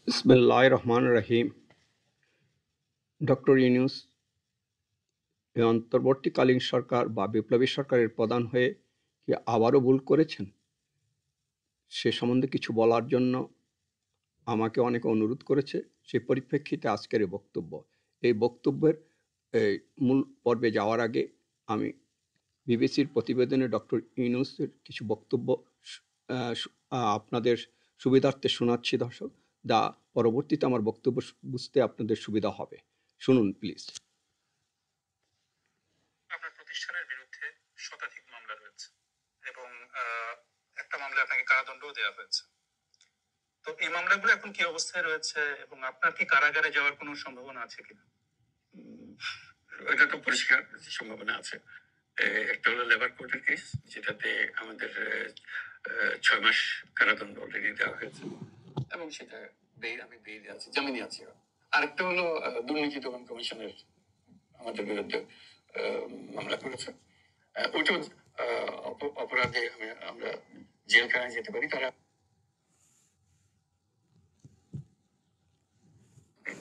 বিসমিল্লাহির রহমানির রহিম। ডক্টর ইউনূস এই অন্তর্বর্তীকালীন সরকার বা বিপ্লবী সরকারের প্রধান হয়ে কি আবারও ভুল করেছেন? সে সম্বন্ধে কিছু বলার জন্য আমাকে অনেকে অনুরোধ করেছে। সেই পরিপ্রেক্ষিতে আজকের এই বক্তব্য। এই বক্তব্যের মূল পর্বে যাওয়ার আগে আমি বিবিসির প্রতিবেদনে ডক্টর ইউনূসের কিছু বক্তব্য আপনাদের সুবিধার্থে শোনাচ্ছি দর্শক। পরবর্তীতে আমার বক্তব্য বুঝতে আপনাদের সুবিধা হবে। শুনুন প্লিজ। আপনার প্রতিষ্ঠানের বিরুদ্ধে শতাধিক মামলা রয়েছে এবং একটা মামলা আপনাকে কারাদণ্ডও দেওয়া হয়েছে। তো এই মামলাগুলো এখন কি অবস্থায় রয়েছে এবং আপনার কি কারাগারে যাওয়ার কোনো সম্ভাবনা আছে কিনা? এটা তো পরিষ্কার সম্ভাবনা আছে। একটা হলো লেবার কোর্টের কেস, যেটাতে আমাদের 6 মাস কারাদণ্ড অলরেডি দেওয়া হয়েছে এবং সেটা আমি বেইলে আছি, জামিনে আছি। আরেকটা হলো দুর্নীতি দমন কমিশনের আমাদের বিরুদ্ধে মামলা করেছে। ওইটাও অপরাধে আমরা জেলখানায় যেতে পারি। তারা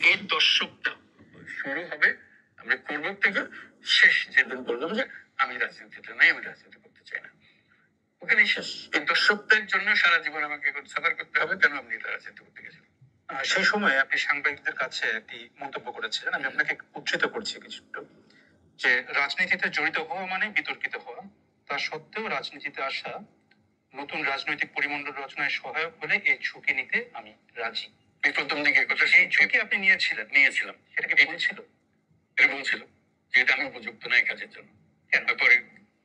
এই দর্শকটা শুরু হবে, আমরা করবো থেকে শেষ যেদিন বললাম যে আমি রাজনীতিতে নাই, আমি রাজনীতি করতে চাই না, ওখানে শেষ। এই দর্শকদের জন্য সারা জীবন আমাকে সাফার করতে হবে কেন আমি রাজনীতি করতে গেছিলাম। সেই সময় আপনি সাংবাদিকদের কাছে একটি মন্তব্য করেছিলেন, আমি আপনাকে উদ্ধৃত করছি কিছুটা, যে রাজনীতিতে জড়িত হওয়া মানে বিতর্কিত হওয়া, তা সত্ত্বেও রাজনীতিতে আসা নতুন রাজনৈতিক পরিমণ্ডল রচনায় সহায়ক হলে এই ঝুঁকি নিতে আমি রাজি। এই প্রথম দিকে কথা, সেই ঝুঁকি আপনি নিয়েছিলাম, সেটাকে বলছিল, এটা বলছিল যেটা আমি উপযুক্ত নাই কাজের জন্য। তারপরে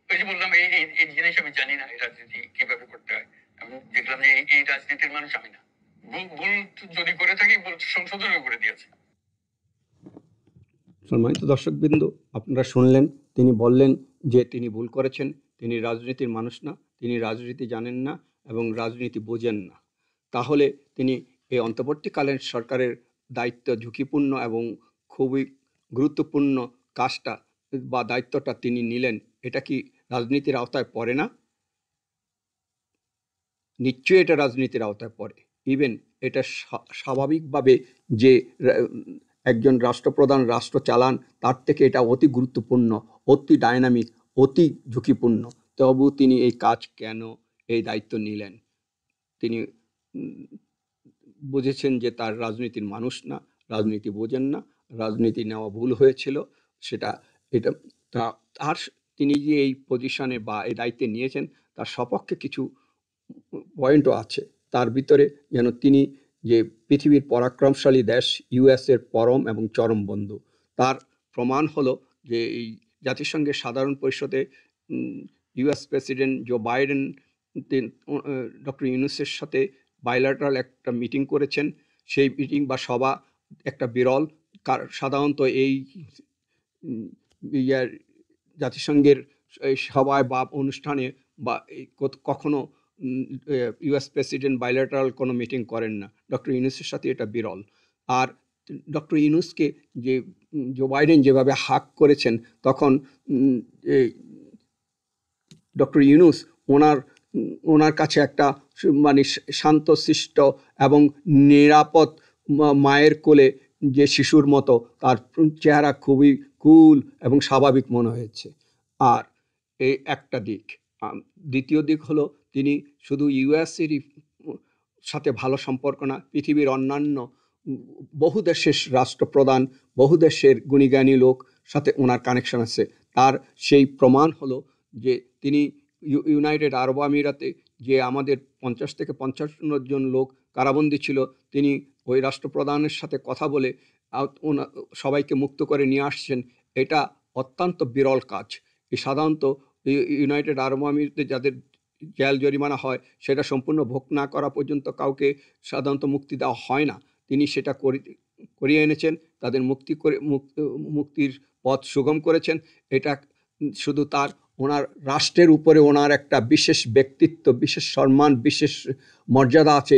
ওই যে বললাম এই জিনিস আমি জানি না, এই রাজনীতি কিভাবে করতে হয়। আমি দেখলাম যে এই রাজনীতির মানুষ আমি না। ভুল যদি করে থাকি সংশোধনও করে দিয়েছে। সম্মানিত দর্শকবৃন্দ, আপনারা শুনলেন, তিনি বললেন যে তিনি ভুল করেছেন, তিনি রাজনীতির মানুষ না, তিনি রাজনীতি জানেন না এবং রাজনীতি বোঝেন না। তাহলে তিনি এই অন্তর্বর্তীকালীন সরকারের দায়িত্ব ঝুঁকিপূর্ণ এবং খুবই গুরুত্বপূর্ণ কাজটা বা দায়িত্বটা তিনি নিলেন, এটা কি রাজনীতির আওতায় পড়ে না? নিশ্চয়ই এটা রাজনীতির আওতায় পড়ে। ইভেন এটা স্বাভাবিকভাবে যে একজন রাষ্ট্রপ্রধান রাষ্ট্র চালান, তার থেকে এটা অতি গুরুত্বপূর্ণ, অতি ডাইনামিক, অতি ঝুঁকিপূর্ণ। তবু তিনি এই কাজ কেন, এই দায়িত্ব নিলেন? তিনি বুঝেছেন যে তার রাজনীতির মানুষ না, রাজনীতি বোঝেন না, রাজনীতি নেওয়া ভুল হয়েছিল। এটা তার তিনি যে এই পজিশনে বা এই দায়িত্বে নিয়েছেন, তার সপক্ষে কিছু পয়েন্টও আছে। তার ভিতরে যেন তিনি যে পৃথিবীর পরাক্রমশালী দেশ ইউএসের পরম এবং চরম বন্ধু, তার প্রমাণ হলো যে এই জাতিসংঘের সাধারণ পরিষদে US president Joe Biden doctor ইউনূসের সাথে বাইল্যাটারাল একটা মিটিং করেছেন। সেই মিটিং বা সভা একটা বিরল। সাধারণত এই জাতিসংঘের সভায় বা অনুষ্ঠানে বা কখনো ইউএস প্রেসিডেন্ট বাইল্যাটারাল কোনো মিটিং করেন না। ডক্টর ইউনূসের সাথে এটা বিরল। আর ডক্টর ইউনূসকে যে জো বাইডেন যেভাবে হাক করেছেন, তখন ডক্টর ইউনূস ওনার কাছে একটা মানে শান্তশিষ্ট এবং নিরাপদ মায়ের কোলে যে শিশুর মতো তার চেহারা খুবই কুল এবং স্বাভাবিক মনে হয়েছে। আর এই একটা দিক। দ্বিতীয় দিক হলো, তিনি শুধু ইউএসেরই সাথে ভালো সম্পর্ক না, পৃথিবীর অন্যান্য বহু দেশের রাষ্ট্রপ্রধান, বহু দেশের গুণীজ্ঞানী লোক সাথে ওনার কানেকশন আছে। তার সেই প্রমাণ হলো যে তিনি ইউনাইটেড আরব আমিরাতে যে আমাদের 50 থেকে 55 জন লোক কারাবন্দী ছিল, তিনি ওই রাষ্ট্রপ্রধানের সাথে কথা বলে সবাইকে মুক্ত করে নিয়ে আসছেন। এটা অত্যন্ত বিরল কাজ। সাধারণত ইউনাইটেড আরব আমিরাতে যাদের জেল জরিমানা হয়, সেটা সম্পূর্ণ ভোগ না করা পর্যন্ত কাউকে সাধারণত মুক্তি দেওয়া হয় না। তিনি সেটা করিয়ে এনেছেন, তাদের মুক্তির পথ সুগম করেছেন। এটা শুধু ওনার রাষ্ট্রের উপরে ওনার একটা বিশেষ ব্যক্তিত্ব, বিশেষ সম্মান, বিশেষ মর্যাদা আছে।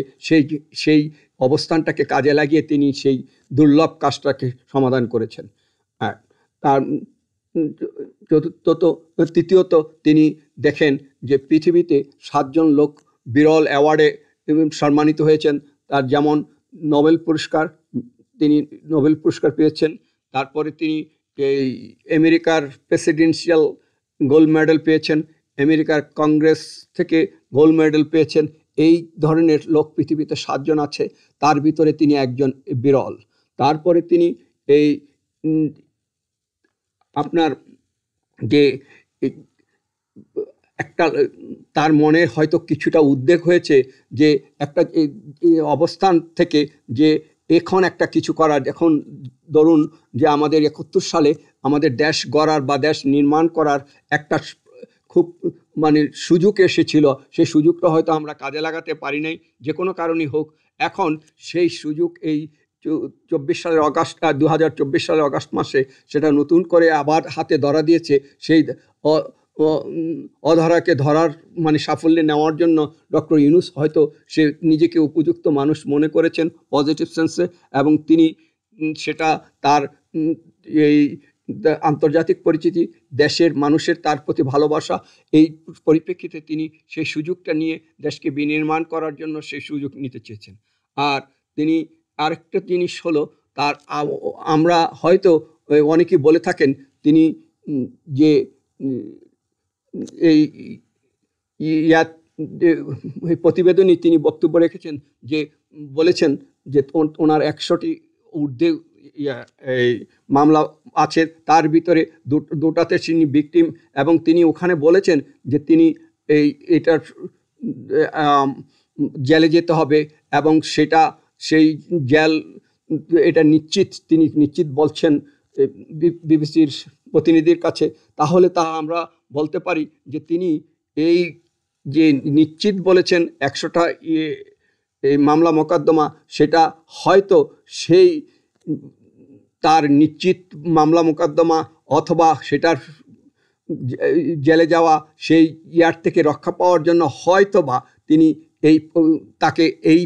সেই অবস্থানটাকে কাজে লাগিয়ে তিনি সেই দুর্লভ কাজটাকে সমাধান করেছেন। তার তৃতীয়ত, তিনি দেখেন যে পৃথিবীতে 7 জন লোক বিরল অ্যাওয়ার্ডে সম্মানিত হয়েছেন। তার যেমন নোবেল পুরস্কার তিনি নোবেল পুরস্কার পেয়েছেন। তারপরে তিনি এই আমেরিকার প্রেসিডেন্সিয়াল গোল্ড মেডেল পেয়েছেন, আমেরিকার কংগ্রেস থেকে গোল্ড মেডেল পেয়েছেন। এই ধরনের লোক পৃথিবীতে 7 জন আছে, তার ভিতরে তিনি একজন বিরল। তারপরে তিনি এই আপনার যে একটা তার মনে হয়তো কিছুটা উদ্বেগ হয়েছে যে একটা অবস্থান থেকে যে এখন একটা কিছু করার, এখন ধরুন যে আমাদের 71 সালে আমাদের দেশ গড়ার বা দেশ নির্মাণ করার একটা খুব মানে সুযোগ এসেছিল, সেই সুযোগটা হয়তো আমরা কাজে লাগাতে পারি নাই, যে কোনো কারণেই হোক। এখন সেই সুযোগ এই 24 সালের অগাস্ট 2024 সালের অগাস্ট মাসে সেটা নতুন করে আবার হাতে ধরা দিয়েছে। সেই অধরাকে ধরার মানে সাফল্যে নেওয়ার জন্য ডক্টর ইউনূস হয়তো সে নিজেকে উপযুক্ত মানুষ মনে করেছেন পজিটিভ সেন্সে, এবং তিনি সেটা তার এই আন্তর্জাতিক পরিচিতি, দেশের মানুষের তার প্রতি ভালোবাসা, এই পরিপ্রেক্ষিতে তিনি সেই সুযোগটা নিয়ে দেশকে বিনির্মাণ করার জন্য সেই সুযোগ নিতে চেয়েছেন। আর তিনি আরেকটা জিনিস হলো তার আমরা হয়তো অনেকেই বলে থাকেন তিনি যে এই প্রতিবেদনে তিনি বক্তব্য রেখেছেন যে বলেছেন যে ওনার 100টি ঊর্ধ্বে এই মামলা আছে, তার ভিতরে দুটাতে তিনি ভিকটিম, এবং তিনি ওখানে বলেছেন যে তিনি এটার জেলে যেতে হবে এবং সেটা সেই জেল এটা তিনি নিশ্চিত বলছেন বিবিসির প্রতিনিধির কাছে। তাহলে তা আমরা বলতে পারি যে তিনি এই যে নিশ্চিত বলেছেন 100টা এই মামলা মোকদ্দমা, সেটা হয়তো সেই তার নিশ্চিত মামলা মোকদ্দমা অথবা সেটার জেলে যাওয়া সেই ইয়ার থেকে রক্ষা পাওয়ার জন্য হয়তো বা তিনি তাকে এই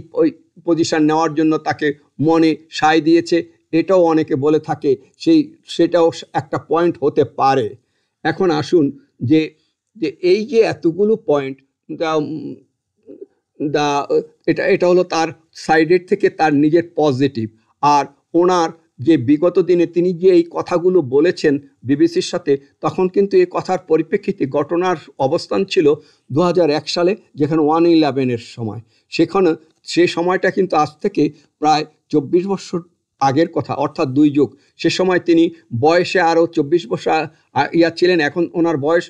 পজিশন নেওয়ার জন্য তাকে মনে সায় দিয়েছে, এটাও অনেকে বলে থাকে। সেটাও একটা পয়েন্ট হতে পারে। এখন আসুন যে এই যে এতগুলো পয়েন্ট এটা হলো তার সাইডের থেকে তার নিজের পজিটিভ। আর ওনার যে বিগত দিনে তিনি যে এই কথাগুলো বলেছেন বিবিসির সাথে, তখন কিন্তু এই কথার পরিপ্রেক্ষিতে ঘটনার অবস্থান ছিল 2001 সালে, যেখানে 9/11-এর সময়। সেই সময়টা কিন্তু আজ থেকে প্রায় 24 বছর আগের কথা, অর্থাৎ 2 যুগ। সে সময় তিনি বয়সে আরও 24 বছর ছিলেন। এখন ওনার বয়স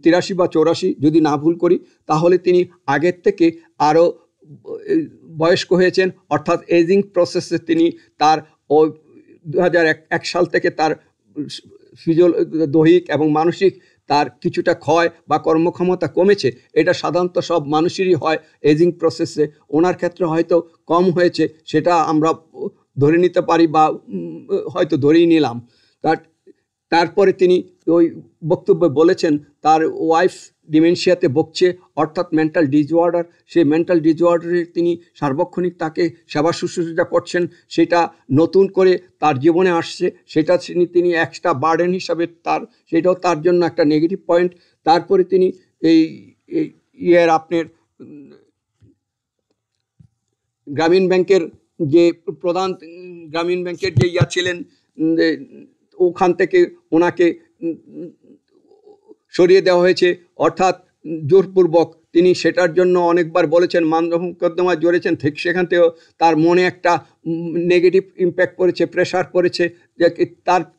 83 বা 84 যদি না ভুল করি, তাহলে তিনি আগের থেকে আরও বয়স্ক হয়েছেন, অর্থাৎ এজিং প্রসেসে তিনি তার 2001 সাল থেকে তার দৈহিক এবং মানসিক তার কিছুটা ক্ষয় বা কর্মক্ষমতা কমেছে। এটা সাধারণত সব মানুষেরই হয় এজিং প্রসেসে, ওনার ক্ষেত্রে হয়তো কম হয়েছে, সেটা আমরা ধরে নিতে পারি বা হয়তো ধরেই নিলাম। তারপরে তিনি ওই বক্তব্যে বলেছেন তার ওয়াইফ ডিমেনশিয়াতে ভুগছে, অর্থাৎ মেন্টাল ডিসঅর্ডার। সেই মেন্টাল ডিসঅর্ডারে তিনি সার্বক্ষণিক তাকে সেবা শুশ্রূষা করছেন, সেটা নতুন করে তার জীবনে আসছে, সেটা তিনি এক্সট্রা বার্ডেন হিসাবে সেটাও তার জন্য একটা নেগেটিভ পয়েন্ট। তারপরে তিনি এই আপনার গ্রামীণ ব্যাংকের যে প্রধান, গ্রামীণ ব্যাংকের যে ছিলেন, ওখান থেকে ওনাকে সরিয়ে দেওয়া হয়েছে, অর্থাৎ জোরপূর্বক। তিনি সেটার জন্য অনেকবার বলেছেন, মামলা মোকদ্দমায় জড়িয়েছেন, ঠিক সেখান থেকেও তার মনে একটা নেগেটিভ ইম্প্যাক্ট পড়েছে, প্রেশার পড়েছে, যে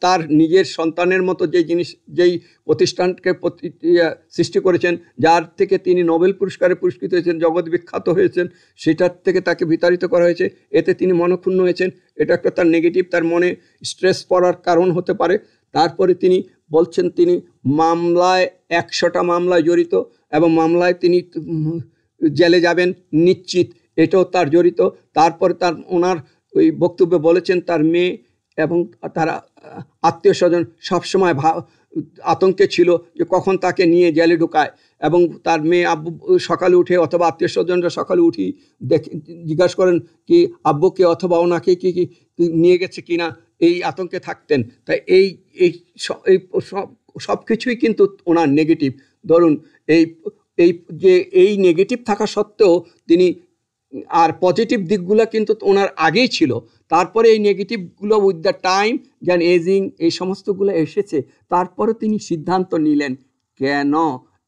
তার নিজের সন্তানের মতো যেই প্রতিষ্ঠানকে সৃষ্টি করেছেন, যার থেকে তিনি নোবেল পুরস্কারে পুরস্কৃত হয়েছেন, জগৎ বিখ্যাত হয়েছেন, সেটার থেকে তাকে বিতাড়িত করা হয়েছে। এতে তিনি মনক্ষুণ্ণ হয়েছেন। এটা একটা তার নেগেটিভ, তার মনে স্ট্রেস পড়ার কারণ হতে পারে। তারপরে তিনি বলছেন তিনি মামলায় 100টা মামলায় জড়িত, এবং মামলায় তিনি জেলে যাবেন নিশ্চিত, এটাও তার জড়িত। তারপরে ওনার ওই বক্তব্যে বলেছেন তার মেয়ে এবং তার আত্মীয় স্বজন সবসময় আতঙ্কে ছিল যে কখন তাকে নিয়ে জেলে ঢুকায়, এবং তার মেয়ে আব্বু সকালে উঠে অথবা আত্মীয় স্বজনরা সকালে উঠি জিজ্ঞাসা করেন কি আব্বুকে অথবা ওনাকে কি নিয়ে গেছে কিনা, এই আতঙ্কে থাকতেন। তাই এই সব কিছুই কিন্তু ওনার নেগেটিভ। ধরুন এই যে এই নেগেটিভ থাকা সত্ত্বেও তিনি আর পজিটিভ দিকগুলো কিন্তু ওনার আগেই ছিল, তারপরে এই নেগেটিভগুলো উইথ দ্য টাইম যেন এজিং এই সমস্তগুলো এসেছে, তারপরে তিনি সিদ্ধান্ত নিলেন কেন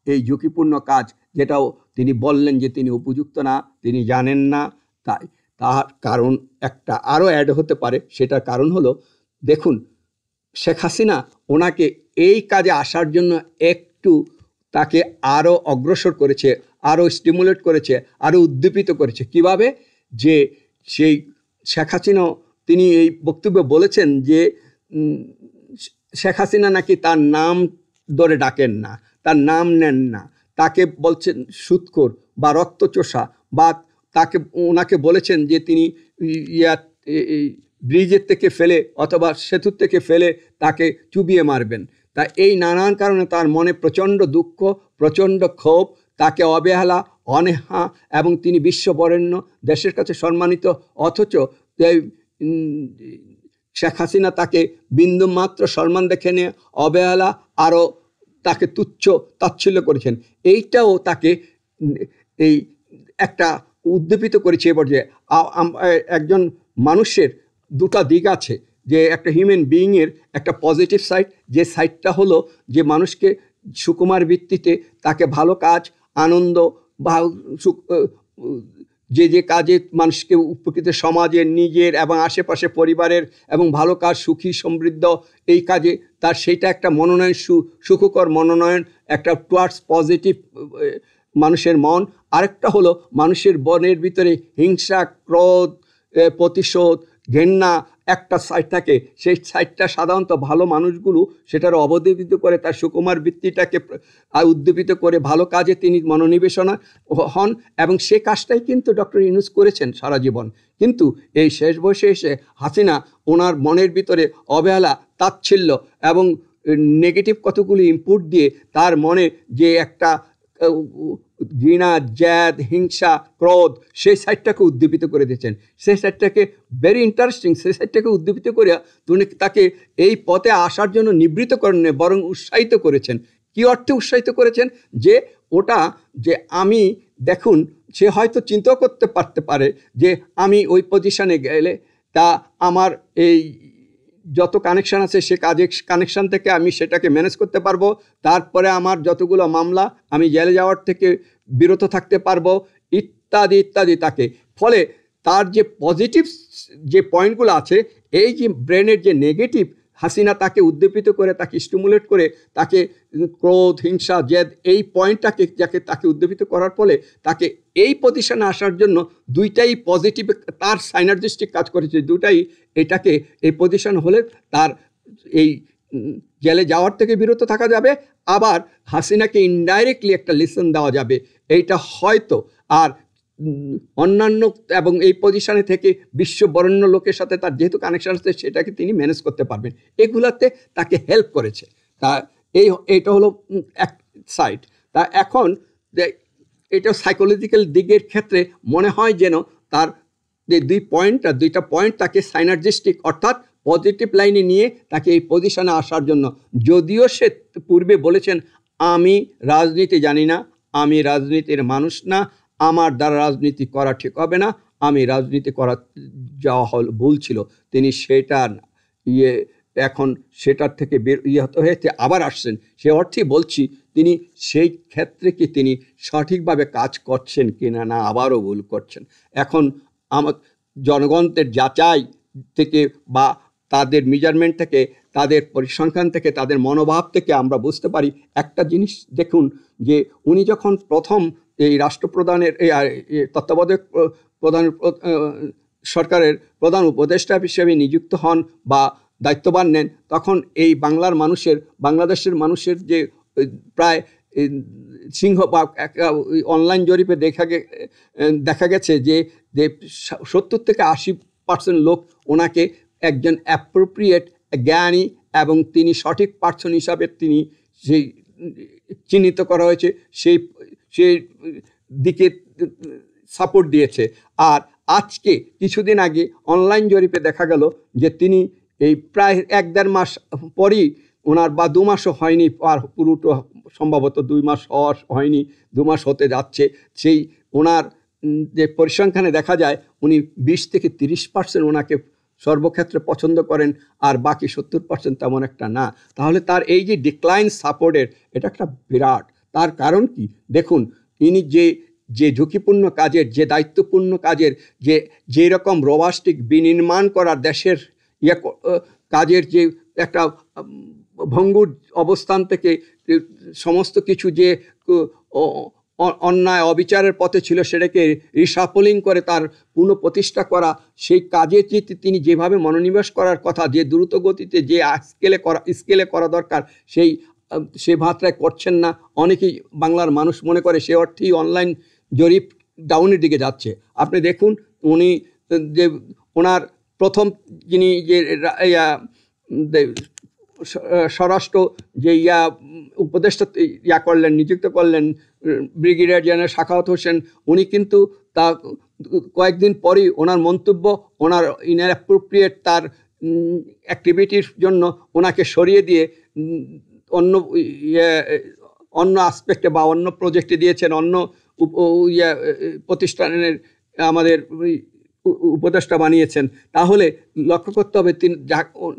এই ঝুঁকিপূর্ণ কাজ, যেটাও তিনি বললেন যে তিনি উপযুক্ত না, তিনি জানেন না। তাই তার কারণ একটা আরও অ্যাড হতে পারে, সেটার কারণ হলো দেখুন শেখ হাসিনা ওনাকে এই কাজে আসার জন্য একটু তাকে আরও অগ্রসর করেছে, আরও স্টিমুলেট করেছে, আরও উদ্দীপিত করেছে। কিভাবে? যে সেই শেখ হাসিনা তিনি এই বক্তব্যে বলেছেন যে শেখ হাসিনা নাকি তার নাম ধরে ডাকেন না, তার নাম নেন না, তাকে বলছেন সুৎখোর বা রক্তচোষা, বা তাকে ওনাকে বলেছেন যে তিনি ব্রিজের থেকে ফেলে অথবা সেতুর থেকে ফেলে তাকে চুবিয়ে মারবেন। তা এই নানান কারণে তার মনে প্রচণ্ড দুঃখ, প্রচণ্ড ক্ষোভ, তাকে অবহেলা, অনীহা, এবং তিনি বিশ্ববরেণ্য, দেশের কাছে সম্মানিত, অথচ শেখ হাসিনা তাকে বিন্দুমাত্র সম্মান দেখে নিয়ে অবহেলা, আরও তাকে তুচ্ছ তাচ্ছিল্য করেছেন। এইটাও তাকে এই একটা উদ্দীপিত করেছে। এবার যে একজন মানুষের দুটো দিক আছে, যে একটা হিউম্যান বিইংয়ের একটা পজিটিভ সাইড, যে সাইডটা হলো যে মানুষকে সুকুমার ভিত্তিতে তাকে ভালো কাজ, আনন্দ বা যে কাজে মানুষকে উপকৃত, সমাজের, নিজের এবং আশেপাশে পরিবারের এবং ভালো কাজ, সুখী সমৃদ্ধ এই কাজে তার সেইটা একটা মনোনয়ন, সুখকর মনোনয়ন, একটা টুয়ার্ডস পজিটিভ মানুষের মন। আরেকটা হলো মানুষের মনের ভিতরে হিংসা, ক্রোধ, প্রতিশোধ, ঘেন্না একটা সাইড থাকে। সেই সাইডটা সাধারণত ভালো মানুষগুলো সেটার অবদীপিত করে, তার সুকুমার বৃত্তিটাকে উদ্দীপিত করে ভালো কাজে তিনি মনোনিবেশনা হন, এবং সে কাজটাই কিন্তু ডক্টর ইউনূস করেছেন সারা জীবন। কিন্তু এই শেষ বয়সে এসে হাসিনা ওনার মনের ভিতরে অবহেলা, তাচ্ছিল্য এবং নেগেটিভ কতগুলি ইনপুট দিয়ে তার মনে যে একটা ঘৃণা, জেদ, হিংসা, ক্রোধ, সেই সাইডটাকে উদ্দীপিত করে দিয়েছেন। সেই সাইডটাকে ভেরি ইন্টারেস্টিং, সেই সাইডটাকে উদ্দীপিত করে তাকে এই পথে আসার জন্য নিবৃত্ত করেন, বরং উৎসাহিত করেছেন। কী অর্থে উৎসাহিত করেছেন? যে ওটা যে আমি, দেখুন সে হয়তো চিন্তাও করতে পারতে পারে যে আমি ওই পজিশনে গেলে তা আমার এই যত কানেকশান আছে সে কানেকশান থেকে আমি সেটাকে ম্যানেজ করতে পারবো, তারপরে আমার যতগুলো মামলা আমি জেলে যাওয়ার থেকে বিরত থাকতে পারবো, ইত্যাদি ইত্যাদি। তাকে ফলে তার যে পজিটিভ যে পয়েন্টগুলো আছে, এই যে ব্রেনের যে নেগেটিভ, হাসিনা তাকে উদ্দীপিত করে, তাকে স্টিমুলেট করে, তাকে ক্রোধ, হিংসা, জেদ এই পয়েন্টটাকে তাকে উদ্দীপিত করার ফলে তাকে এই পজিশনে আসার জন্য দুইটাই পজিটিভ তার সাইনার্জিস্টিক কাজ করেছে। দুটাই এটাকে এই পজিশন হলে তার এই জেলে যাওয়ার থেকে বিরত থাকা যাবে, আবার হাসিনাকে ইনডাইরেক্টলি একটা লেসন দেওয়া যাবে। এইটা হয়তো আর অন্যান্য এবং এই পজিশনে থেকে বিশ্ববরেণ্য লোকের সাথে তার যেহেতু কানেকশন আছে সেটাকে তিনি ম্যানেজ করতে পারবেন। এগুলাতে তাকে হেল্প করেছে। তা এইটা হলো এক সাইড। তা এখন এটা সাইকোলজিক্যাল দিকের ক্ষেত্রে মনে হয় যেন তার যে দুইটা পয়েন্ট তাকে সাইনার্জিস্টিক, অর্থাৎ পজিটিভ লাইনে নিয়ে তাকে এই পজিশনে আসার জন্য। যদিও সে পূর্বে বলেছেন আমি রাজনীতি জানি না, আমি রাজনীতির মানুষ না, আমার দ্বারা রাজনীতি করা ঠিক হবে না, আমি রাজনীতি করা যাওয়া ভুল ছিল, তিনি সেটা এখন সেটার থেকে হয়েছে আবার আসছেন। সে অর্থেই বলছি তিনি সেই ক্ষেত্রে কি তিনি সঠিকভাবে কাজ করছেন কিনা, না আবারও ভুল করছেন। এখন আমার জনগণের যাচাই থেকে বা তাদের মেজারমেন্ট থেকে, তাদের পরিসংখ্যান থেকে, তাদের মনোভাব থেকে আমরা বুঝতে পারি একটা জিনিস। দেখুন যে উনি যখন প্রথম এই রাষ্ট্রপ্রধানের তত্ত্বাবধায়ক প্রধান সরকারের প্রধান উপদেষ্টা হিসেবে নিযুক্ত হন বা দায়িত্বভার নেন, তখন এই বাংলাদেশের মানুষের যে প্রায় সিংহ বা অনলাইন জরিপে দেখা গেছে যে 70 থেকে 80% লোক ওনাকে একজন অ্যাপ্রোপ্রিয়েট, জ্ঞানী এবং তিনি সঠিক পার্সন হিসাবে তিনি সেই চিহ্নিত করা হয়েছে, সেই দিকে সাপোর্ট দিয়েছে। আর আজকে কিছুদিন আগে অনলাইন জরিপে দেখা গেল যে তিনি এই প্রায় 1-1.5 মাস পরই ওনার, বা 2 মাসও হয়নি, আর পুরোটা সম্ভবত 2 মাস হয়নি, 2 মাস হতে যাচ্ছে, সেই ওনার যে পরিসংখ্যানে দেখা যায় উনি 20 থেকে 30% ওনাকে সর্বক্ষেত্রে পছন্দ করেন, আর বাকি 70% তেমন একটা না। তাহলে তার এই যে ডিক্লাইন সাপোর্টের, এটা একটা বিরাট। তার কারণ কি দেখুন, ইনি যে ঝুঁকিপূর্ণ কাজের, যে দায়িত্বপূর্ণ কাজের, যেরকম রোবাস্টিক বিনির্মাণ করার দেশের কাজের যে একটা ভঙ্গুর অবস্থান থেকে সমস্ত কিছু যে অন্যায় অবিচারের পথে ছিল সেটাকে রিসাপলিং করে তার পুনঃপ্রতিষ্ঠা করা, সেই কাজে তিনি যেভাবে মনোনিবেশ করার কথা, যে দ্রুত গতিতে যে স্কেলে করা দরকার, সেই মাত্রায় করছেন না। অনেকেই বাংলার মানুষ মনে করে সে অর্থেই অনলাইন জরিপ ডাউনের দিকে যাচ্ছে। আপনি দেখুন উনি যে ওনার প্রথম যিনি যে স্বরাষ্ট্র যে উপদেষ্টা করলেন, নিযুক্ত করলেন ব্রিগেডিয়ার জেনারেল সাখাওয়াত হোসেন, উনি কিন্তু তা কয়েকদিন পরই ওনার মন্তব্য, ওনার ইনঅ্যাপ্রোপ্রিয়েট তার অ্যাক্টিভিটির জন্য ওনাকে সরিয়ে দিয়ে অন্য আসপেক্টে বা অন্য প্রজেক্টে দিয়েছেন, অন্য প্রতিষ্ঠানের আমাদের উপদেষ্টা বানিয়েছেন। তাহলে লক্ষ্য করতে হবে তিনি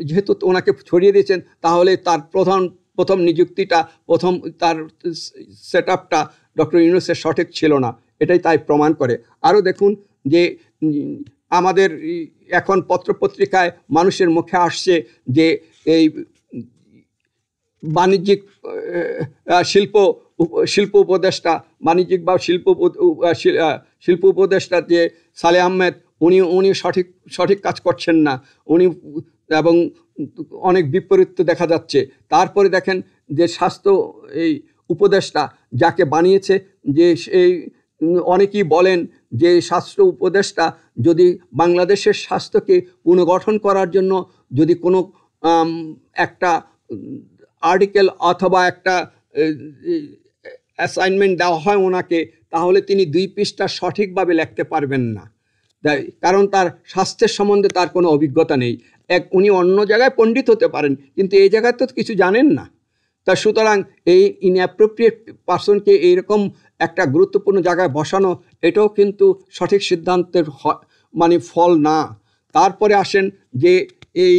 যেহেতু ওনাকে ছড়িয়ে দিয়েছেন, তাহলে তার প্রথম নিযুক্তিটা, তার সেট আপটা ডক্টর ইউনূসের সঠিক ছিল না, এটাই তাই প্রমাণ করে। আরও দেখুন যে আমাদের এখন পত্রপত্রিকায় মানুষের মুখে আসছে যে এই বাণিজ্যিক শিল্প উপদেষ্টা, বাণিজ্যিক বা শিল্প উপদেষ্টা যে সালেহ আহমেদ, উনি সঠিক কাজ করছেন না, এবং অনেক বিপরীত দেখা যাচ্ছে। তারপরে দেখেন যে স্বাস্থ্য এই উপদেষ্টা যাকে বানিয়েছে, যে সেই অনেকেই বলেন যে স্বাস্থ্য উপদেষ্টা যদি বাংলাদেশের স্বাস্থ্যকে পুনর্গঠন করার জন্য যদি কোনো একটা আর্টিকেল অথবা একটা অ্যাসাইনমেন্ট দেওয়া হয় ওনাকে, তাহলে তিনি 2 পৃষ্ঠা সঠিকভাবে লিখতে পারবেন না, কারণ তার স্বাস্থ্যের সম্বন্ধে তার কোনো অভিজ্ঞতা নেই। উনি অন্য জায়গায় পণ্ডিত হতে পারেন, কিন্তু এই জায়গায় তো কিছু জানেন না। তা সুতরাং এই ইনঅ্যাপ্রোপ্রিয়েট পারসনকে এইরকম একটা গুরুত্বপূর্ণ জায়গায় বসানো, এটাও কিন্তু সঠিক সিদ্ধান্তের ফল না। তারপরে আসেন যে এই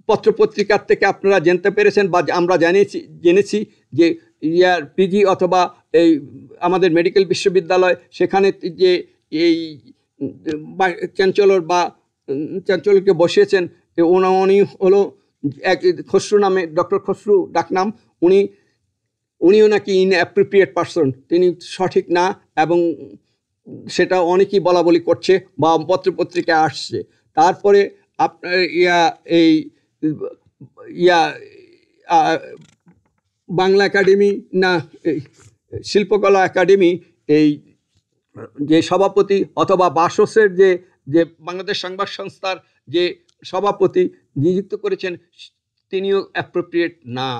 পত্রপত্রিকার থেকে আপনারা জানতে পেরেছেন বা আমরা জেনেছি যে পিজি অথবা এই আমাদের মেডিকেল বিশ্ববিদ্যালয়, সেখানে যে এই চ্যান্সেলরকে বসিয়েছেন, উনি হলো এক খসরু নামে, ডক্টর খসরু ডাকনাম, উনিও নাকি ইনঅ্যাপ্রোপ্রিয়েট পারসন, তিনি সঠিক না, এবং সেটা অনেকেই বলা বলি করছে বা পত্রপত্রিকায় আসছে। তারপরে আপনার এই বাংলা একাডেমি না শিল্পকলা একাডেমি, এই যে সভাপতি অথবা বাসসের যে বাংলাদেশ সংবাদ সংস্থার যে সভাপতি নিযুক্ত করেছেন, তিনিও অ্যাপ্রোপ্রিয়েট না,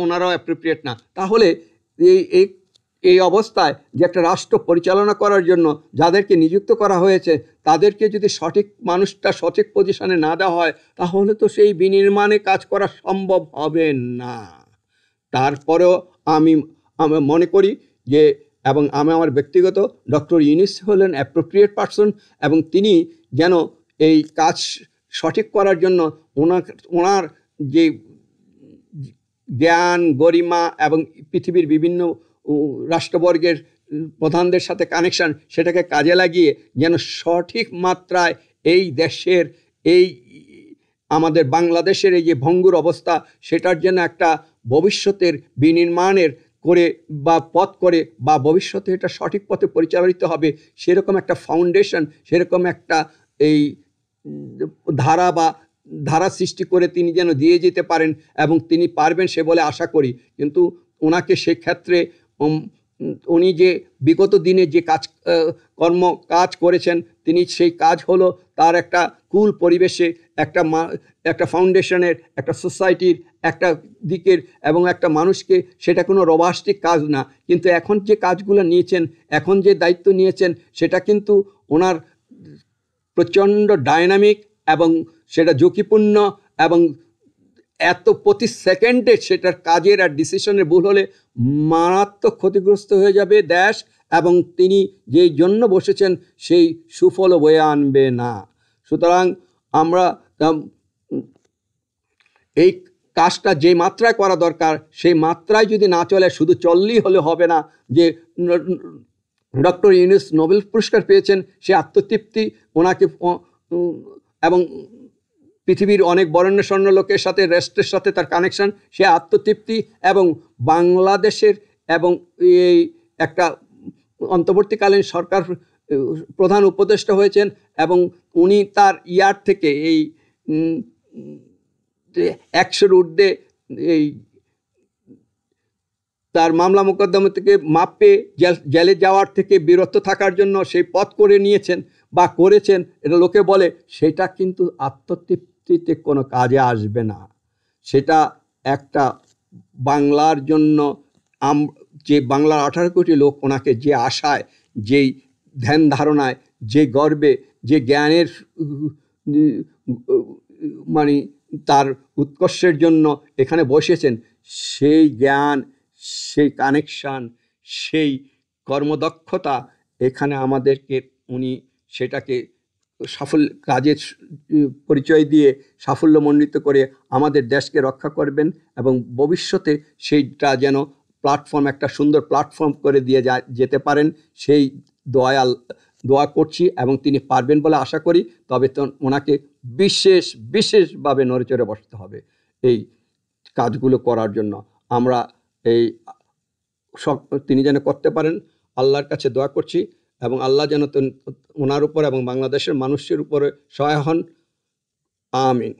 ওনারাও অ্যাপ্রোপ্রিয়েট না। তাহলে এই অবস্থায় যে একটা রাষ্ট্র পরিচালনা করার জন্য যাদেরকে নিযুক্ত করা হয়েছে, তাদেরকে যদি মানুষটা সঠিক পজিশনে না দেওয়া হয়, তাহলে তো সেই বিনির্মাণে কাজ করা সম্ভব হবে না। তারপরেও আমি মনে করি যে, এবং আমার ব্যক্তিগত, ডক্টর ইউনূস হলেন অ্যাপ্রোপ্রিয়েট পারসন, এবং তিনি যেন এই কাজ সঠিক করার জন্য ওনার যে জ্ঞান, গরিমা এবং পৃথিবীর বিভিন্ন রাষ্ট্রবর্গের প্রধানদের সাথে কানেকশন, সেটাকে কাজে লাগিয়ে যেন সঠিক মাত্রায় এই দেশের, এই আমাদের বাংলাদেশের এই যে ভঙ্গুর অবস্থা, সেটার জন্য একটা ভবিষ্যতের বিনির্মাণের করে বা পথ করে, বা ভবিষ্যতে এটা সঠিক পথে পরিচালিত হবে, সেরকম একটা ফাউন্ডেশন, সেরকম একটা এই ধারা সৃষ্টি করে তিনি যেন দিয়ে যেতে পারেন, এবং তিনি পারবেন সে বলে আশা করি। কিন্তু ওনাকে সেক্ষেত্রে উনি যে বিগত দিনে যে কাজ করেছেন, তিনি সেই কাজ হলো তার একটা কুল পরিবেশে, একটা ফাউন্ডেশনের, একটা সোসাইটির একটা দিকের, এবং একটা মানুষকে, সেটা কোনো রোবাস্টিক কাজ না। কিন্তু এখন যে কাজগুলো নিয়েছেন, এখন যে দায়িত্ব নিয়েছেন, সেটা কিন্তু ওনার প্রচণ্ড ডায়নামিক, এবং সেটা ঝুঁকিপূর্ণ, এবং এত প্রতি সেকেন্ডে সেটার কাজের আর ডিসিশনের ভুল হলে মারাত্মক ক্ষতিগ্রস্ত হয়ে যাবে দেশ, এবং তিনি যেই জন্য বসেছেন সেই সুফলও বয়ে আনবে না। সুতরাং আমরা এই কাজটা যে মাত্রায় করা দরকার সেই মাত্রায় যদি না চলে, শুধু চললেই হলে হবে না। যে ডক্টর ইউনূস নোবেল পুরস্কার পেয়েছেন, সে আত্মতৃপ্তি ওনাকে এবং পৃথিবীর অনেক বরেণ্য স্বর্ণ লোকের সাথে, রাষ্ট্রের সাথে তার কানেকশন, সে আত্মতৃপ্তি, এবং বাংলাদেশের এবং এই একটা অন্তর্বর্তীকালীন সরকার প্রধান উপদেষ্টা হয়েছেন, এবং উনি তার ইয়ার থেকে এই 100-র ঊর্ধ্বে এই তার মামলা মোকদ্দমা থেকে মাপ পেয়ে জেলে যাওয়ার থেকে বিরত থাকার জন্য সেই পথ করে নিয়েছেন বা করেছেন, এটা লোকে বলে। সেটা কিন্তু আত্মতৃপ্তিতে কোনো কাজে আসবে না। সেটা একটা বাংলার জন্য যে বাংলার 18 কোটি লোক ওনাকে যে আশায়, যেই ধ্যান ধারণায়, যে গর্বে, যে জ্ঞানের মানে তার উৎকর্ষের জন্য এখানে বসেছেন, সেই জ্ঞান, সেই কানেকশান, সেই কর্মদক্ষতা এখানে আমাদেরকে উনি সেটাকে সাফল্য কাজের পরিচয় দিয়ে সাফল্যমণ্ডিত করে আমাদের দেশকে রক্ষা করবেন, এবং ভবিষ্যতে সেইটা যেন প্ল্যাটফর্ম, একটা সুন্দর প্ল্যাটফর্ম করে দিয়ে যেতে পারেন, সেই দোয়া করছি, এবং তিনি পারবেন বলে আশা করি। তবে তো ওনাকে বিশেষভাবে নড়েচড়ে বসতে হবে এই কাজগুলো করার জন্য। আমরা এই সব তিনি যেন করতে পারেন আল্লাহর কাছে দোয়া করছি, এবং আল্লাহ যেন ওনার উপর এবং বাংলাদেশের মানুষের উপরে সহায় হন। আমিন।